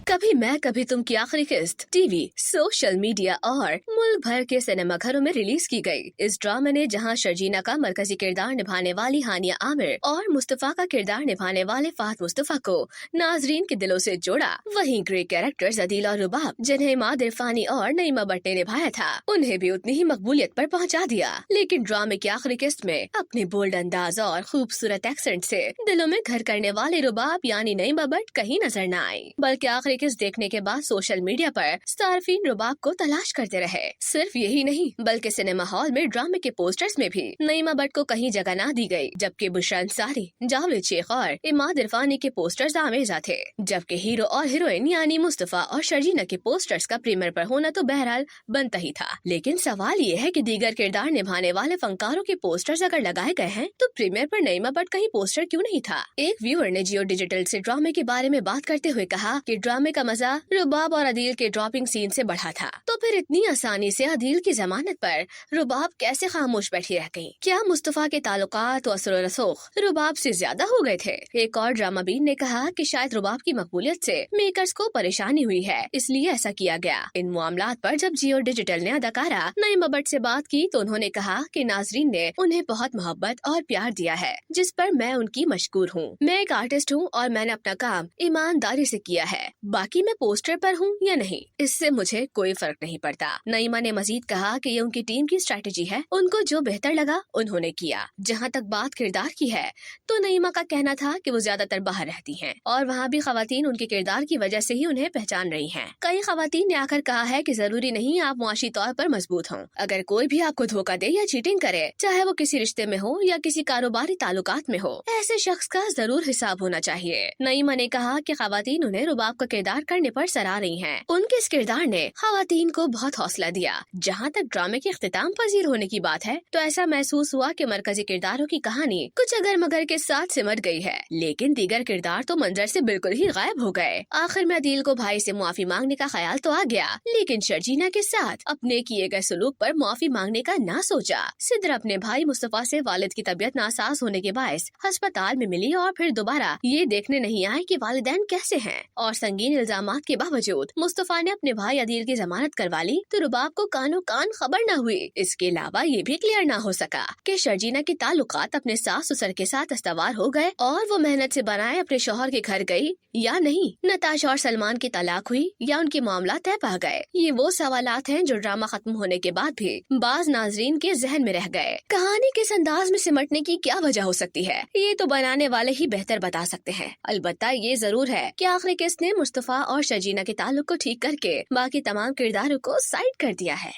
कभी मैं कभी तुम की आखिरी किस्त टीवी, सोशल मीडिया और मुल्क भर के सिनेमा घरों में रिलीज की गई। इस ड्रामे ने जहां शर्जीना का मरकजी किरदार निभाने वाली हानिया आमिर और मुस्तफा का किरदार निभाने वाले फात मुस्तफा को नाजरीन के दिलों से जोड़ा, वहीं ग्रे कैरेक्टर्स अदील और रुबाब, जिन्हें इमाद इरफानी और नईमा भट्ट ने निभाया था, उन्हें भी उतनी ही मकबूलियत पर पहुंचा दिया। लेकिन ड्रामे की आखिरी किस्त में अपने बोल्ड अंदाज और खूबसूरत एक्सेंट से दिलों में घर करने वाले रुबाब यानी नईमा भट्ट कहीं नजर न आई, बल्कि आखिरी किस्त देखने के बाद सोशल मीडिया पर सार्फिन रुबाब को तलाश करते रहे। सिर्फ यही नहीं, बल्कि सिनेमा हॉल में ड्रामे के पोस्टर्स में भी नईमा भट्ट को कहीं जगह न दी गई, जबकि बुशरा अंसारी, जावेद शेख और इमाद इरफानी के पोस्टर्स आमेजा थे, जबकि हीरो और हीरोइन यानी मुस्तफा और शर्जीना के पोस्टर्स का प्रीमियर पर होना तो बहरहाल बनता ही था। लेकिन सवाल ये है कि दीगर किरदार निभाने वाले फनकारों के पोस्टर्स अगर लगाए गए हैं तो प्रीमियर पर नईमा भट्ट का ही पोस्टर क्यों नहीं था। एक व्यूअर ने जियो डिजिटल से ड्रामे के बारे में बात करते हुए कहा कि ड्रामे का मजा रुबाब और अदील के ड्रॉपिंग सीन से बढ़ा था, तो फिर इतनी आसानी से अदील की जमानत पर रुबाब कैसे खामोश बैठी रह गई? क्या मुस्तफा के ताल्लुकात और असर रसूख रुबाब से ज्यादा हो गए थे? एक और ड्रामा बीन ने कहा कि शायद रुबाब की मकबूलियत से मेकर्स को परेशानी हुई है, इसलिए ऐसा किया गया। इन मामलात पर जब जियो डिजिटल ने अदाकारा नईमा भट्ट से बात की तो उन्होंने कहा कि नाजरीन ने उन्हें बहुत मोहब्बत और प्यार दिया है, जिस पर मैं उनकी मशकूर हूँ। मैं एक आर्टिस्ट हूँ और मैंने अपना काम ईमानदारी से किया है, बाकी मैं पोस्टर पर हूँ या नहीं, इससे मुझे कोई फर्क नहीं पड़ता। नईमा ने मजीद कहा कि ये उनकी टीम की स्ट्रेटेजी है, उनको जो बेहतर लगा उन्होंने किया। जहाँ तक बात किरदार की है तो नईमा का कहना था कि वो ज्यादातर बाहर रहती हैं और वहाँ भी खवातीन उनके किरदार की वजह से ही उन्हें पहचान रही हैं। कई खवातीन ने आकर कहा है कि जरूरी नहीं आप मुआशी तौर पर मजबूत हों, अगर कोई भी आपको धोखा दे या चीटिंग करे, चाहे वो किसी रिश्ते में हो या किसी कारोबारी ताल्लुकात में हो, ऐसे शख्स का जरूर हिसाब होना चाहिए। नईमा ने कहा कि खवातीन उन्हें रुबाब का किरदार करने पर सराह रही हैं। उनके इस किरदार ने खवातीन को बहुत हौसला दिया। जहाँ तक ड्रामे के इख्तिताम पजीर होने की बात है तो ऐसा महसूस हुआ कि मरकजी किरदारों की कहानी कुछ अगर मगर के साथ सिमट गई है, लेकिन दीगर किरदार तो मंजर से बिल्कुल ही गायब हो गए। आखिर में अदील को भाई से माफी मांगने का ख्याल तो आ गया, लेकिन शर्जीना के साथ अपने किए गए सलूक पर माफी मांगने का ना सोचा। सिद्र अपने भाई मुस्तफा से वालिद की तबीयत नासाज होने के बायस अस्पताल में मिली और फिर दोबारा ये देखने नहीं आए कि वालिदैन कैसे हैं, और संगीन इल्जामात के बावजूद मुस्तफा ने अपने भाई अदील की जमानत करवा ली तो रुबाब को कानो कान खबर न हुई। इसके अलावा ये भी क्लियर न हो सका कि शर्जीना के ताल्लुकात अपने सास ससुर के साथ अस्तवार हो गए और वो मेहनत से बनाए अपने शौहर के घर गई या नहीं, नताशा और सलमान की तलाक हुई या उनके मामला तय पा गए। ये वो सवालात हैं जो ड्रामा खत्म होने के बाद भी बाज नाजरीन के जहन में रह गए। कहानी किस अंदाज में सिमटने की क्या वजह हो सकती है, ये तो बनाने वाले ही बेहतर बता सकते हैं। अलबत्ता ये जरूर है कि आखिरी किस्त ने मुस्तफा और शर्जीना के ताल्लुक को ठीक करके बाकी तमाम किरदारों को साइड कर दिया है।